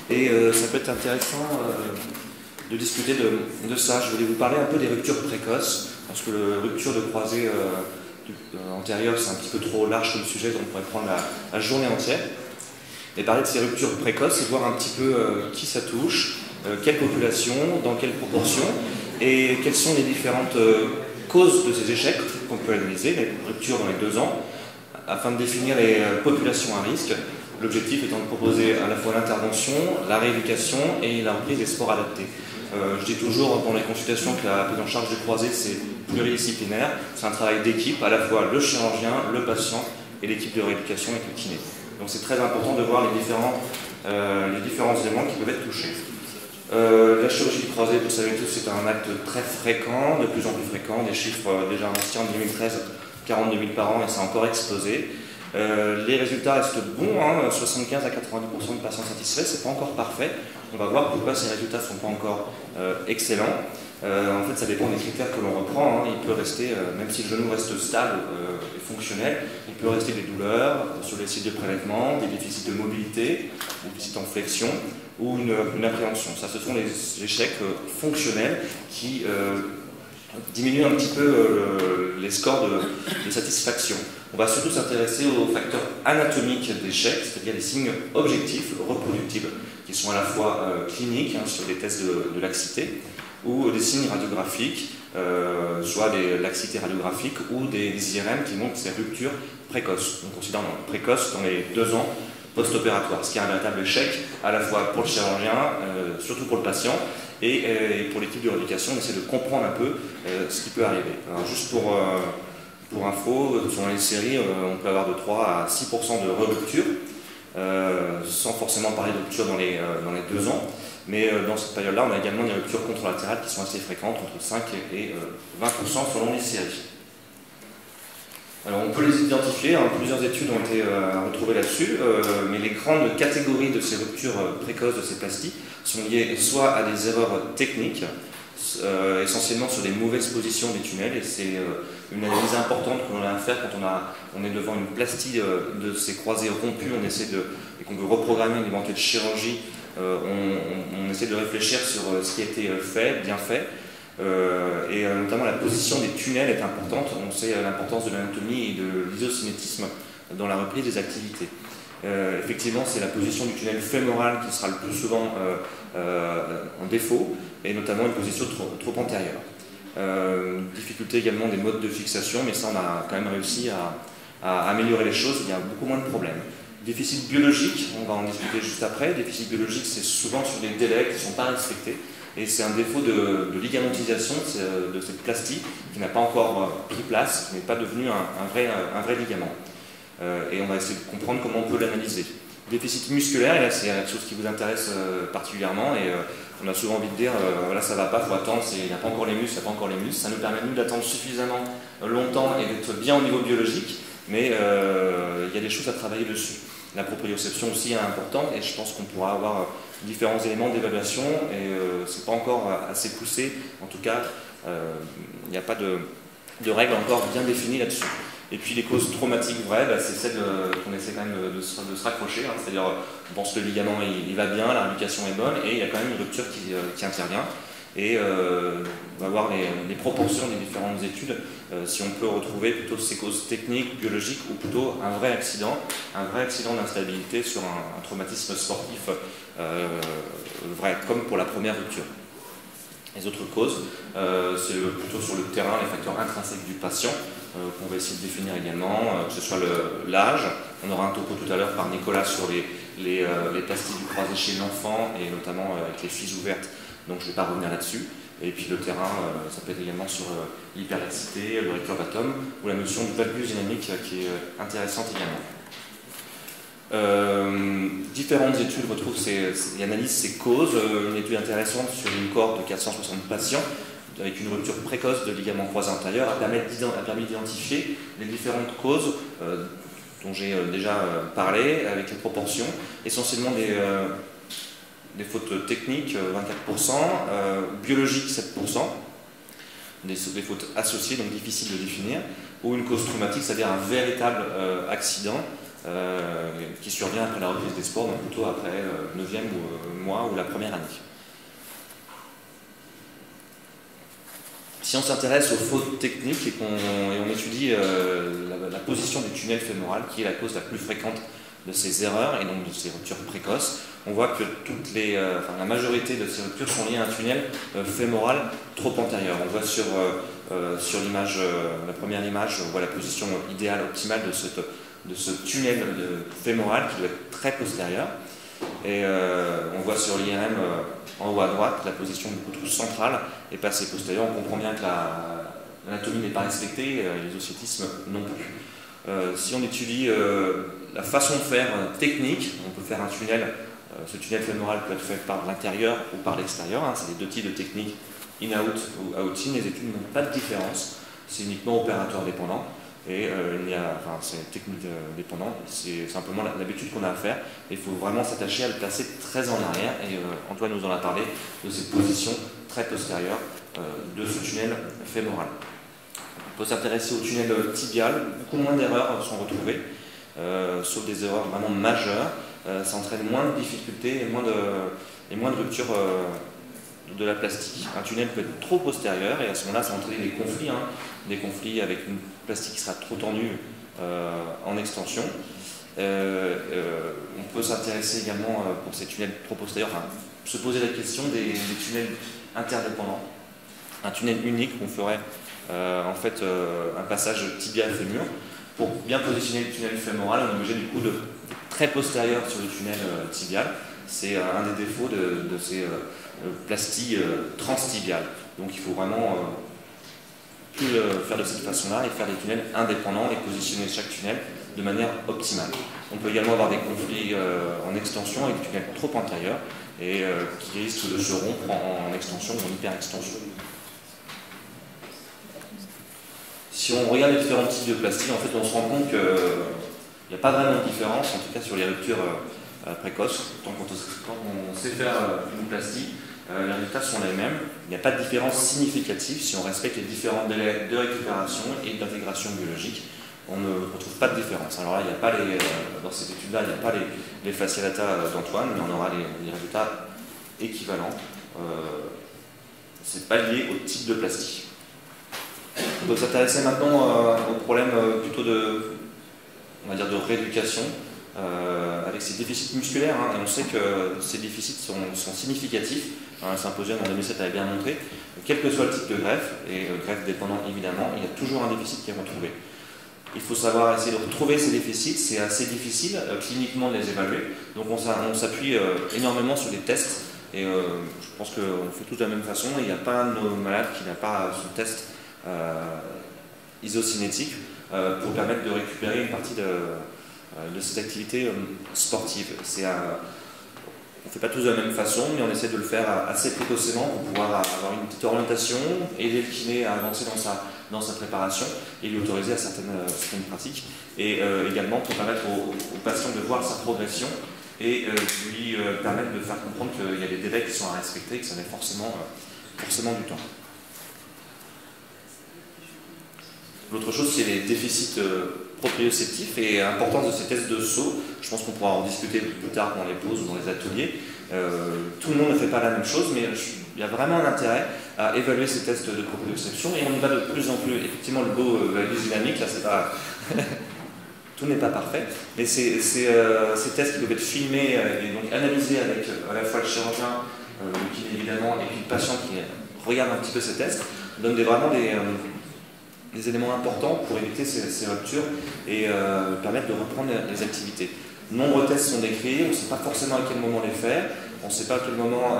Et ça peut être intéressant de discuter de ça. Je voulais vous parler un peu des ruptures précoces, parce que la rupture de croisée antérieure, c'est un petit peu trop large comme sujet, donc on pourrait prendre la journée entière. Et parler de ces ruptures précoces, c'est voir un petit peu qui ça touche, quelle population, dans quelle proportion, et quelles sont les différentes causes de ces échecs qu'on peut analyser, les ruptures dans les 2 ans, afin de définir les populations à risque. L'objectif étant de proposer à la fois l'intervention, la rééducation et la reprise des sports adaptés. Je dis toujours pendant les consultations que la prise en charge de croisée, c'est pluridisciplinaire, c'est un travail d'équipe, à la fois le chirurgien, le patient et l'équipe de rééducation avec le kiné. Donc c'est très important de voir les différents éléments qui peuvent être touchés. La chirurgie de croisée, vous le savez tous, c'est un acte très fréquent, de plus en plus fréquent, des chiffres déjà anciens en 2013, 42 000 par an, et ça a encore explosé. Les résultats restent bons, 75 à 90% de patients satisfaits, c'est pas encore parfait. On va voir pourquoi ces résultats ne sont pas encore excellents. En fait, ça dépend des critères que l'on reprend. Il peut rester, même si le genou reste stable et fonctionnel, il peut rester des douleurs sur les sites de prélèvement, des déficits de mobilité, des déficits en flexion ou une appréhension. Ça, ce sont les échecs fonctionnels qui diminuent un petit peu les scores de satisfaction. On va surtout s'intéresser aux facteurs anatomiques d'échec, c'est-à-dire les signes objectifs reproductibles, qui sont à la fois cliniques, sur des tests de laxité, ou des signes radiographiques, soit des laxités radiographiques ou des IRM qui montrent ces ruptures précoces. On considère précoces dans les 2 ans post-opératoires, ce qui est un véritable échec à la fois pour le chirurgien, surtout pour le patient, et pour l'équipe de rééducation, on essaie de comprendre un peu ce qui peut arriver. Alors, juste pour info, sur les séries, on peut avoir de 3 à 6% de re-rupture, sans forcément parler de rupture dans les 2 ans. Mais dans cette période-là, on a également des ruptures contralatérales qui sont assez fréquentes, entre 5 et 20% selon les séries. Alors on peut les identifier, plusieurs études ont été retrouvées là-dessus, mais les grandes catégories de ces ruptures précoces de ces plasties sont liées soit à des erreurs techniques, essentiellement sur des mauvaises positions des tunnels, et c'est une analyse importante qu'on a à faire quand on est devant une plastie de ces croisés rompus, et qu'on veut reprogrammer une éventuelle chirurgie. On essaie de réfléchir sur ce qui a été fait, bien fait, et notamment la position des tunnels est importante. On sait l'importance de l'anatomie et de l'isocinétisme dans la reprise des activités. Effectivement, c'est la position du tunnel fémoral qui sera le plus souvent en défaut, et notamment une position trop antérieure. Difficulté également des modes de fixation, mais ça on a quand même réussi à améliorer les choses, il y a beaucoup moins de problèmes. Déficit biologique, on va en discuter juste après. Déficit biologique, c'est souvent sur des délais qui ne sont pas respectés. Et c'est un défaut de ligamentisation de cette plastie qui n'a pas encore pris place, qui n'est pas devenu un vrai ligament. Et on va essayer de comprendre comment on peut l'analyser. Déficit musculaire, et là c'est quelque chose qui vous intéresse particulièrement, et on a souvent envie de dire, voilà ça va pas, il faut attendre, il n'y a pas encore les muscles, il n'y a pas encore les muscles. Ça nous permet nous d'attendre suffisamment longtemps et d'être bien au niveau biologique, mais il y a des choses à travailler dessus. La proprioception aussi est importante, et je pense qu'on pourra avoir différents éléments d'évaluation, et c'est pas encore assez poussé, en tout cas il n'y a pas de règles encore bien définies là-dessus. Et puis les causes traumatiques vraies, c'est celles qu'on essaie quand même de se raccrocher, c'est-à-dire on pense que le ligament il va bien, la rééducation est bonne, et il y a quand même une rupture qui intervient. Et on va voir les proportions des différentes études, si on peut retrouver plutôt ces causes techniques, biologiques, ou plutôt un vrai accident d'instabilité sur un traumatisme sportif vrai, comme pour la première rupture. Les autres causes, c'est plutôt sur le terrain, les facteurs intrinsèques du patient, qu'on va essayer de définir également, que ce soit l'âge. On aura un topo tout à l'heure par Nicolas sur les plasties du croisé chez l'enfant, et notamment avec les filles ouvertes, donc je ne vais pas revenir là-dessus. Et puis le terrain, ça peut être également sur l'hyperlaxité, le récurvatum, ou la notion de valgus dynamique qui est intéressante également. Différentes études retrouvent et analysent ces causes. Une étude intéressante sur une cohorte de 460 patients avec une rupture précoce de ligament croisé antérieur a permis d'identifier les différentes causes dont j'ai déjà parlé, avec les proportions, essentiellement des fautes techniques 24%, biologiques 7%, des fautes associées, donc difficiles de définir, ou une cause traumatique, c'est-à-dire un véritable accident qui survient après la reprise des sports, donc plutôt après 9e ou mois ou la première année. Si on s'intéresse aux fautes techniques et on étudie la position du tunnel fémoral, qui est la cause la plus fréquente de ces erreurs et donc de ces ruptures précoces, on voit que la majorité de ces ruptures sont liées à un tunnel fémoral trop antérieur. On voit sur l'image, la première image, on voit la position idéale, optimale de ce tunnel fémoral qui doit être très postérieur. Et on voit sur l'IRM en haut à droite la position du poutre central et pas assez postérieur. On comprend bien que l'anatomie n'est pas respectée, les ossétismes non plus. Si on étudie la façon de faire technique, on peut faire un tunnel. Ce tunnel fémoral peut être fait par l'intérieur ou par l'extérieur. C'est les deux types de techniques, in-out ou out-in. Les études n'ont pas de différence. C'est uniquement opérateur dépendant. Et c'est technique dépendant. C'est simplement l'habitude qu'on a à faire. Il faut vraiment s'attacher à le placer très en arrière. Et Antoine nous en a parlé de cette position très postérieure de ce tunnel fémoral. On peut s'intéresser au tunnel tibial. Beaucoup moins d'erreurs sont retrouvées, sauf des erreurs vraiment majeures. Ça entraîne moins de difficultés et moins de ruptures de la plastique. Un tunnel peut être trop postérieur et à ce moment-là, ça entraîne des conflits avec une plastique qui sera trop tendue en extension. On peut s'intéresser également pour ces tunnels trop postérieurs, se poser la question des tunnels interdépendants. Un tunnel unique, on ferait un passage tibia-fémur. Pour bien positionner le tunnel fémoral, on est obligé du coup de très postérieur sur le tunnel tibial. C'est un des défauts de ces plasties transtibiales. Donc il faut vraiment plus le faire de cette façon-là et faire des tunnels indépendants et positionner chaque tunnel de manière optimale. On peut également avoir des conflits en extension avec des tunnels trop antérieurs et qui risquent de se rompre en extension ou en hyperextension. Si on regarde les différents types de plastique, en fait, on se rend compte qu'il n'y a pas vraiment de différence, en tout cas sur les ruptures précoces. Quand on sait faire une plastie, les résultats sont les mêmes. Il n'y a pas de différence significative si on respecte les différents délais de récupération et d'intégration biologique. On ne retrouve pas de différence. Alors là, il n'y a pas dans cette étude-là, il n'y a pas les facial data d'Antoine, mais on aura les résultats équivalents. Ce n'est pas lié au type de plastique. On peut s'intéresser maintenant au problème plutôt de rééducation avec ces déficits musculaires. Et on sait que ces déficits sont significatifs. Un symposium en 2007 avait bien montré. Quel que soit le type de greffe, et greffe dépendant évidemment, il y a toujours un déficit qui est retrouvé. Il faut savoir essayer de retrouver ces déficits. C'est assez difficile cliniquement de les évaluer. Donc on s'appuie énormément sur des tests. Et je pense qu'on fait tous de la même façon. Il n'y a pas un de nos malades qui n'a pas son test isocinétique pour permettre de récupérer une partie de ces activités sportives. On ne fait pas tous de la même façon, mais on essaie de le faire assez précocement pour pouvoir avoir une petite orientation, aider le kiné à avancer dans sa préparation et lui autoriser à certaines pratiques. Et également pour permettre au patient de voir sa progression et lui permettre de faire comprendre qu'il y a des délais qui sont à respecter et que ça met forcément du temps. L'autre chose, c'est les déficits proprioceptifs et l'importance de ces tests de saut. Je pense qu'on pourra en discuter plus tard dans les pauses ou dans les ateliers. Tout le monde ne fait pas la même chose, mais il y a vraiment un intérêt à évaluer ces tests de proprioception et on y va de plus en plus. Effectivement, le beau dynamique, là, c'est pas... tout n'est pas parfait, mais ces tests qui doivent être filmés et donc analysés avec à la fois le chirurgien, le kiné évidemment, et puis le patient qui regarde un petit peu ces tests, donnent vraiment des éléments importants pour éviter ces ruptures et permettre de reprendre les activités. Nombreux tests sont décrits, on ne sait pas forcément à quel moment les faire, on ne sait pas à quel moment,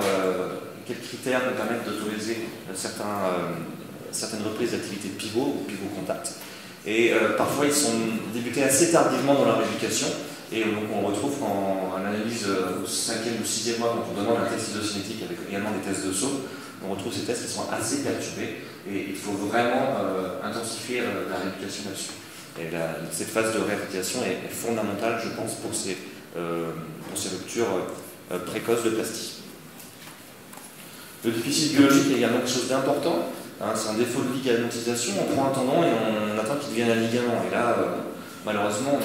quels critères nous permettent d'autoriser certaines reprises d'activités pivot ou pivot contact. Et parfois ils sont débutés assez tardivement dans leur éducation et donc on retrouve en analyse au 5e ou 6e mois quand on demande un test isocinétique avec également des tests de saut, on retrouve ces tests qui sont assez perturbés et il faut vraiment intensifier la rééducation là-dessus. Et cette phase de réhabilitation est fondamentale, je pense, pour ces ruptures précoces de plastie. Le déficit biologique est également quelque chose d'important. C'est un défaut de ligamentisation. On prend un tendon et on attend qu'il devienne un ligament. Et là, malheureusement,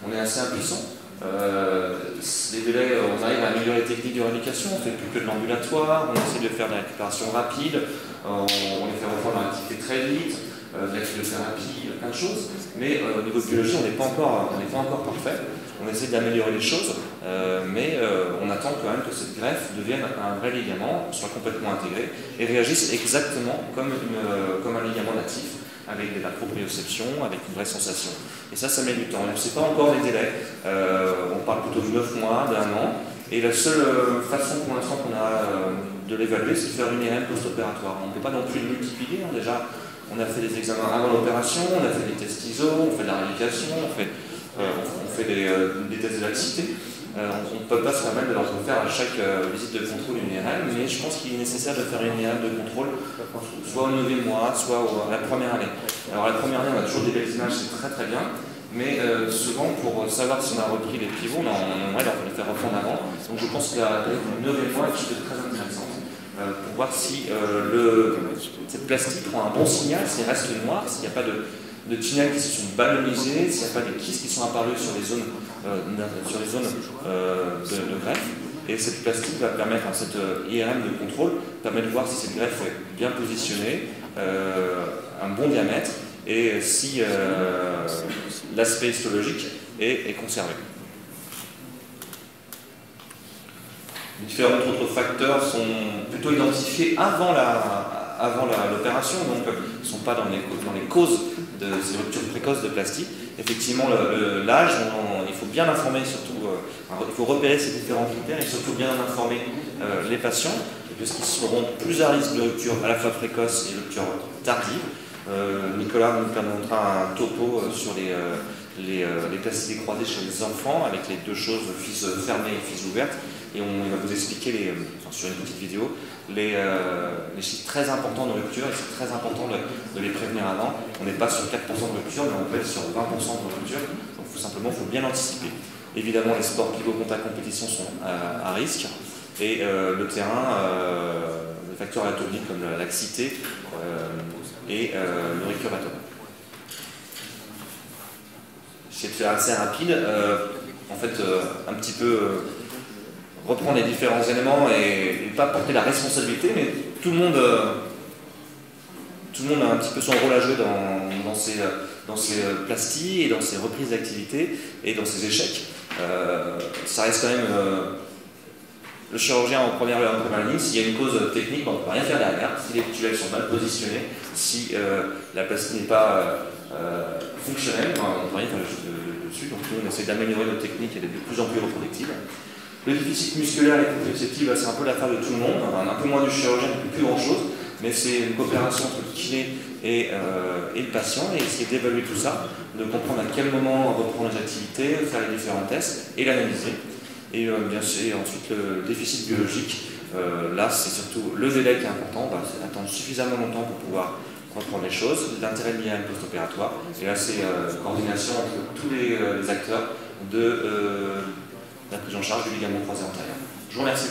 on est assez impuissant. Les délais, on arrive à améliorer les techniques de rééducation, on ne fait plus que de l'ambulatoire, on essaie de faire de la récupération rapide, on les fait reprendre dans l'activité très vite, de la physiothérapie, plein de choses, mais au niveau de biologie, on n'est pas encore parfait. On essaie d'améliorer les choses, mais on attend quand même que cette greffe devienne un vrai ligament, soit complètement intégré et réagisse exactement comme un ligament natif, avec de la proprioception, avec une vraie sensation. Et ça met du temps. On ne sait pas encore les délais. On parle plutôt de 9 mois, d'1 an. Et la seule façon pour l'instant qu'on a de l'évaluer, c'est de faire une IRM post-opératoire. On ne peut pas non plus le multiplier. Déjà, on a fait des examens avant l'opération, on a fait des tests ISO, on fait de la rééducation, on fait des tests de laxité. On ne peut pas se permettre de leur faire à chaque visite de contrôle une IRM, mais je pense qu'il est nécessaire de faire une IRM de contrôle soit au 9e mois, soit à la première année. Alors la première année, on a toujours des belles images, c'est très très bien, mais souvent pour savoir si on a repris les pivots, on aimerait leur les faire reprendre avant. Donc je pense que la 9e mois est quelque chose de très intéressant pour voir si cette plastique prend un bon signal, s'il reste noir, s'il n'y a pas de tunnels qui se sont ballonisés, s'il n'y a pas des kystes qui sont apparus sur les zones de greffe. Et cette plastique va permettre, cette IRM de contrôle, permet de voir si cette greffe est bien positionnée, un bon diamètre, et si l'aspect histologique est conservé. Différents autres facteurs sont plutôt identifiés avant l'opération, donc ils ne sont pas dans les causes de ces ruptures précoces de plastique. Effectivement, l'âge, il faut bien informer, surtout, il faut repérer ces différents critères et surtout bien informer les patients, puisqu'ils seront plus à risque de rupture à la fois précoce et rupture tardive. Nicolas nous montrera un topo sur les plastiques croisés chez les enfants, avec les deux choses, fils fermées et fils ouvertes. Et il va vous expliquer, sur une petite vidéo, les chiffres très importants de rupture, et c'est très important de les prévenir avant. On n'est pas sur 4% de rupture, mais on peut être sur 20% de rupture, donc il faut bien anticiper. Évidemment, les sports pivot contact compétition sont à risque, et le terrain, les facteurs anatomiques comme la laxité et le récurateur. J'essaie de faire assez rapide, un petit peu reprendre les différents éléments et pas porter la responsabilité, mais tout le monde a un petit peu son rôle à jouer dans ces plasties et dans ces reprises d'activité et dans ces échecs. Ça reste quand même le chirurgien en première ligne. S'il y a une cause technique, on ne peut rien faire derrière. Si les tubulaires sont mal positionnés, si la plastie n'est pas fonctionnelle, on ne peut rien faire dessus. Donc nous, on essaie d'améliorer nos techniques et d'être de plus en plus reproductibles. Le déficit musculaire et proprioceptif, c'est un peu l'affaire de tout le monde, un peu moins du chirurgien, plus grand chose, mais c'est une coopération entre le kiné et le patient, et essayer d'évaluer tout ça, de comprendre à quel moment reprendre les activités, faire les différents tests et l'analyser. Et bien sûr, ensuite le déficit biologique, là c'est surtout le délai qui est important, on va attendre suffisamment longtemps pour pouvoir reprendre les choses, l'intérêt de l'IRM post-opératoire, et là c'est coordination entre tous les acteurs de la prise en charge du ligament croisé antérieur. Je vous remercie.